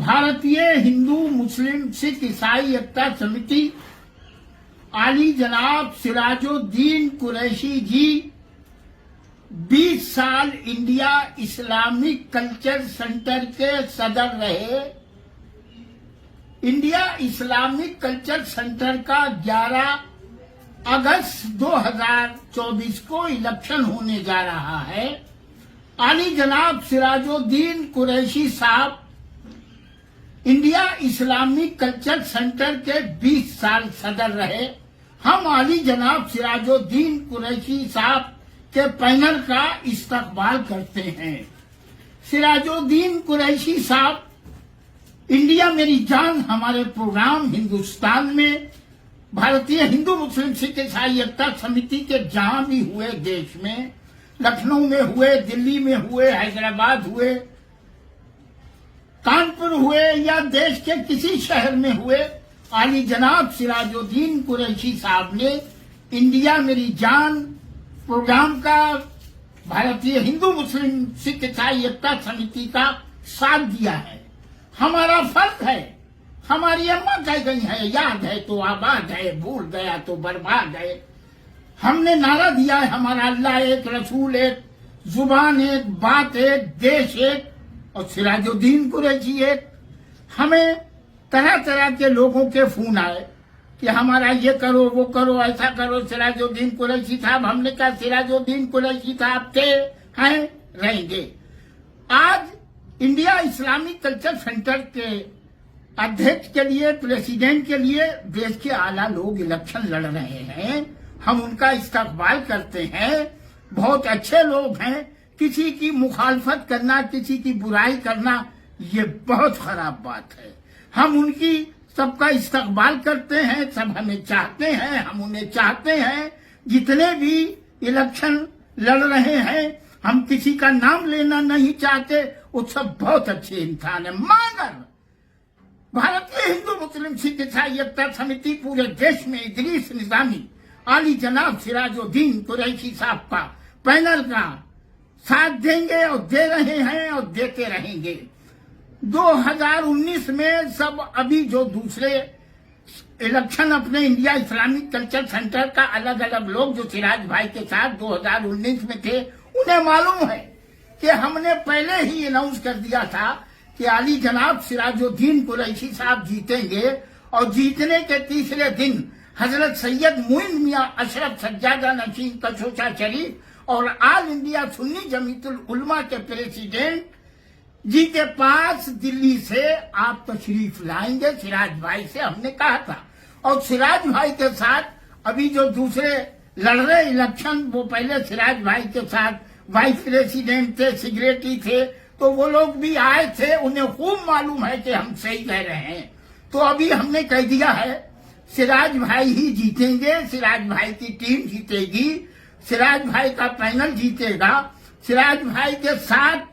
भारतीय हिंदू मुस्लिम सिख ईसाई एकता समिति आली जनाब सिराजुद्दीन कुरैशी जी 20 साल इंडिया इस्लामिक कल्चर सेंटर के सदर रहे। इंडिया इस्लामिक कल्चर सेंटर का 11 अगस्त 2024 को इलेक्शन होने जा रहा है। आली जनाब सिराजुद्दीन कुरैशी साहब इंडिया इस्लामिक कल्चर सेंटर के 20 साल सदर रहे। हम आली जनाब सिराजुद्दीन कुरैशी साहब के पैनल का इस्तकबाल करते हैं। सिराजुद्दीन कुरैशी साहब इंडिया मेरी जान हमारे प्रोग्राम हिंदुस्तान में भारतीय हिंदू मुस्लिम सिख ईसाई एकता समिति के जहां भी हुए, देश में लखनऊ में हुए, दिल्ली में हुए, हैदराबाद हुए, कानपुर हुए या देश के किसी शहर में हुए, आली जनाब सिराजुद्दीन कुरैशी साहब ने इंडिया मेरी जान प्रोग्राम का भारतीय हिंदू मुस्लिम सिख ईसाई एकता समिति का साथ दिया है। हमारा फर्ज है, हमारी अम्मा कह गई है, याद है तो आबाद है, भूल गया तो बर्बाद है। हमने नारा दिया है, हमारा अल्लाह एक, रसूल एक, जुबान एक, बात एक, देश एक और सिराजुद्दीन कुरैशी एक। हमें तरह तरह के लोगों के फोन आए कि हमारा ये करो, वो करो, ऐसा करो सिराजुद्दीन कुरैशी साहब। हमने कहा सिराजुद्दीन कुरैशी साहब थे, हैं, रहेंगे। आज इंडिया इस्लामिक कल्चर सेंटर के अध्यक्ष के लिए, प्रेसिडेंट के लिए देश के आला लोग इलेक्शन लड़ रहे हैं। हम उनका इस्तकबाल करते हैं। बहुत अच्छे लोग हैं। किसी की मुखालफत करना, किसी की बुराई करना, ये बहुत खराब बात है। हम उनकी सबका इस्तकबाल करते हैं। सब हमें चाहते हैं, हम उन्हें चाहते हैं। जितने भी इलेक्शन लड़ रहे हैं, हम किसी का नाम लेना नहीं चाहते, वो सब बहुत अच्छे इंसान है। मगर भारतीय हिंदू मुस्लिम सिख ईसाई एकता समिति पूरे देश में इदरीस निजामी, आली जनाब सिराजुद्दीन कुरैशी साहब का पैनल का साथ देंगे और दे रहे हैं और देते रहेंगे। 2019 में सब अभी जो दूसरे इलेक्शन अपने इंडिया इस्लामिक कल्चर सेंटर का अलग अलग लोग जो सिराज भाई के साथ 2019 में थे, उन्हें मालूम है कि हमने पहले ही अनाउंस कर दिया था कि आली जनाब सिराजुद्दीन कुरैशी साहब जीतेंगे। और जीतने के तीसरे दिन हजरत सैयद मुइन मियां अशरफ सज्जादा नशीन कशोशा शरीफ और आल इंडिया सुन्नी जमीयतुल उलमा के प्रेसिडेंट जी के पास दिल्ली से आप तशरीफ लाएंगे। सिराज भाई से हमने कहा था। और सिराज भाई के साथ अभी जो दूसरे लड़ रहे इलेक्शन, वो पहले सिराज भाई के साथ वाइस प्रेसिडेंट थे, सेक्रेटरी थे, तो वो लोग भी आए थे। उन्हें खूब मालूम है कि हम सही कह रहे हैं। तो अभी हमने कह दिया है सिराज भाई ही जीतेंगे, सिराज भाई की टीम जीतेगी, सिराज भाई का पैनल जीतेगा। सिराज भाई के साथ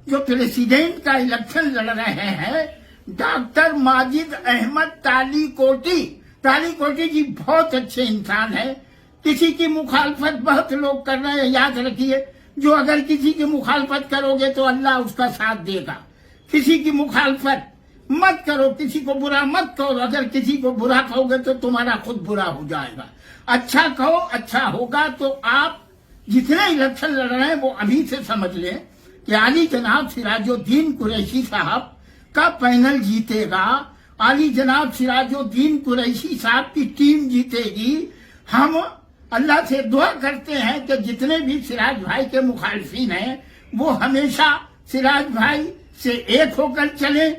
जो प्रेसिडेंट का इलेक्शन लड़ रहे हैं, डॉक्टर माजिद अहमद तालीकोटी जी बहुत अच्छे इंसान है। किसी की मुखालफत बहुत लोग कर रहे हैं, याद रखिए, जो अगर किसी की मुखालफत करोगे तो अल्लाह उसका साथ देगा। किसी की मुखालफत मत करो, किसी को बुरा मत कहो। अगर किसी को बुरा कहोगे तो तुम्हारा खुद बुरा हो जाएगा। अच्छा कहो, अच्छा होगा। तो आप जितने इलेक्शन लड़ रहे हैं वो अभी से समझ लें कि आली जनाब सिराजुद्दीन कुरैशी साहब का पैनल जीतेगा। आली जनाब सिराजुद्दीन कुरैशी साहब की टीम जीतेगी। हम अल्लाह से दुआ करते हैं कि जितने भी सिराज भाई के मुखालफिन हैं, वो हमेशा सिराज भाई से एक होकर चले,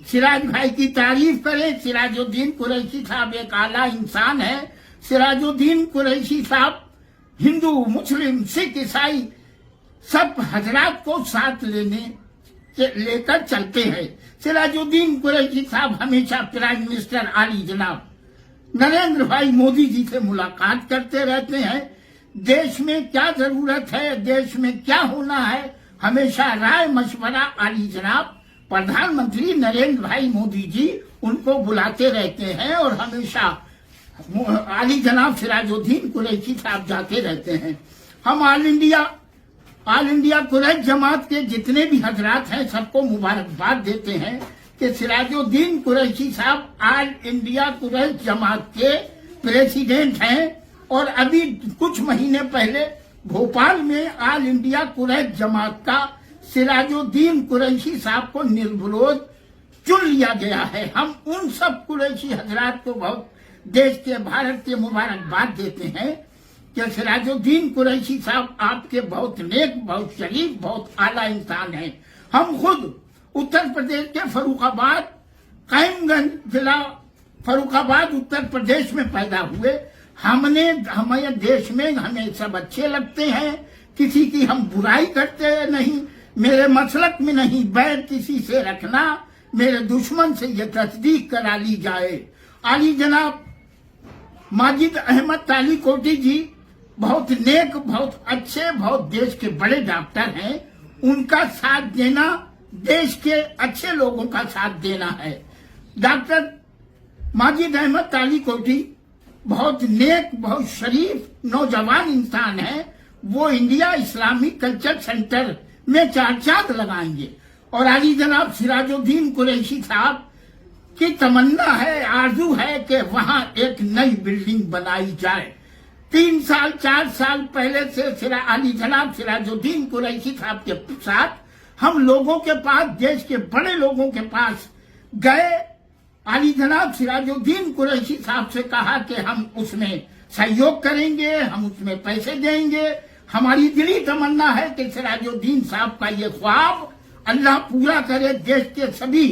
सिराज भाई की तारीफ करें। सिराजुद्दीन कुरैशी साहब एक आला इंसान है। सिराजुद्दीन कुरैशी साहब हिंदू मुस्लिम सिख ईसाई सब हजरात को साथ लेकर चलते हैं। सिराजुद्दीन कुरैशी साहब हमेशा प्राइम मिनिस्टर आली जनाब नरेंद्र भाई मोदी जी से मुलाकात करते रहते हैं। देश में क्या जरूरत है, देश में क्या होना है, हमेशा राय मशवरा आली जनाब प्रधानमंत्री नरेंद्र भाई मोदी जी उनको बुलाते रहते हैं। और हमेशा आली जनाब सिराजुद्दीन कुरैशी साहब जाते रहते हैं। हम ऑल इंडिया कुरैश जमात के जितने भी हजरात हैं सबको मुबारकबाद देते हैं कि सिराजुद्दीन कुरैशी साहब आज इंडिया कुरैश जमात के प्रेसिडेंट हैं और अभी कुछ महीने पहले भोपाल में ऑल इंडिया कुरैश जमात का सिराजुद्दीन कुरैशी साहब को निर्विरोध चुन लिया गया है। हम उन सब कुरैशी हजरात को बहुत देश के भारत के मुबारकबाद देते हैं कि सिराजुद्दीन कुरैशी साहब आपके बहुत नेक, बहुत शरीफ, बहुत आला इंसान हैं। हम खुद उत्तर प्रदेश के फरुखाबाद, कायमगंज जिला फरुखाबाद उत्तर प्रदेश में पैदा हुए। हमारे देश में हमें सब अच्छे लगते हैं, किसी की हम बुराई करते नहीं। मेरे मसलक में नहीं बैर किसी से रखना, मेरे दुश्मन से ये तस्दीक करा ली जाए। आली जनाब माजिद अहमद ताली कोटी जी बहुत नेक, बहुत अच्छे, बहुत देश के बड़े डॉक्टर हैं। उनका साथ देना देश के अच्छे लोगों का साथ देना है। डॉक्टर माजिद अहमद ताली कोटी बहुत नेक, बहुत शरीफ नौजवान इंसान है। वो इंडिया इस्लामिक कल्चर सेंटर में चार चांद लगाएंगे। और आली जनाब सिराजुद्दीन कुरैशी साहब की तमन्ना है, आरजू है कि वहां एक नई बिल्डिंग बनाई जाए। 3 साल 4 साल पहले से आली जनाब सिराजुद्दीन कुरैशी साहब के साथ हम लोगों के पास, देश के बड़े लोगों के पास गए। आली जनाब सिराजुद्दीन कुरैशी साहब से कहा कि हम उसमें सहयोग करेंगे, हम उसमें पैसे देंगे। हमारी दिली तमन्ना है कि सिराजुद्दीन साहब का ये ख्वाब अल्लाह पूरा करे। देश के सभी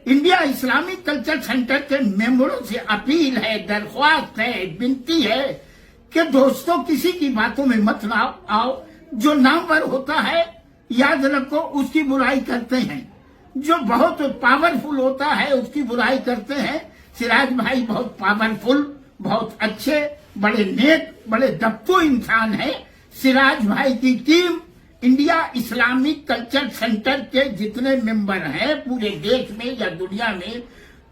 इंडिया इस्लामिक कल्चर सेंटर के मेंबरों से अपील है, दरख्वास्त है, विनती है कि दोस्तों किसी की बातों में मत आओ। जो नामवर होता है याद रखो उसकी बुराई करते हैं, जो बहुत पावरफुल होता है उसकी बुराई करते हैं। सिराज भाई बहुत पावरफुल, बहुत अच्छे, बड़े नेक, बड़े दफ्तू इंसान है। सिराज भाई की team India Islamic culture centre के जितने मेंबर हैं पूरे देश में या दुनिया में,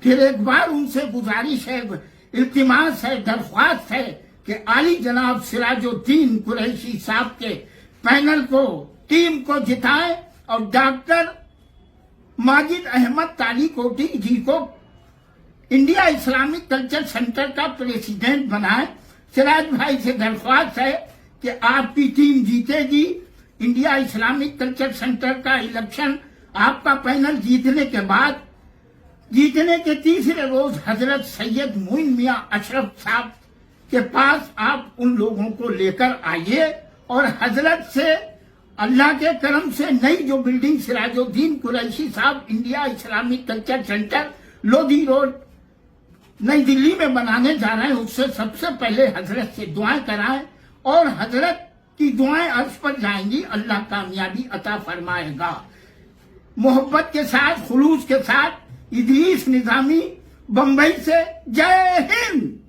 फिर एक बार उनसे गुजारिश है, इल्तिमास है, दरख्वास्त है कि आली जनाब सिराजुद्दीन कुरैशी साहब के पैनल को, टीम को जिताएं और डॉक्टर माजिद अहमद ताली कोटी जी को इंडिया इस्लामिक कल्चर सेंटर का प्रेसिडेंट बनाएं। सिराज भाई से दरख्वास्त है कि आपकी टीम जीतेगी। इंडिया इस्लामिक कल्चर सेंटर का इलेक्शन आपका पैनल जीतने के बाद, जीतने के तीसरे रोज हजरत सैयद मोइन मियां अशरफ साहब के पास आप उन लोगों को लेकर आइए और हजरत से अल्लाह के करम से नई जो बिल्डिंग सिराजुद्दीन कुरैशी साहब India Islamic culture centre Lodhi road नई दिल्ली में बनाने जा रहे हैं, उससे सबसे पहले हजरत से दुआएं कराएं और हजरत की दुआएं अर्श पर जाएंगी। अल्लाह कामयाबी अता फरमाएगा। मोहब्बत के साथ, खुलूस के साथ इदरीस निजामी बंबई से। जय हिंद।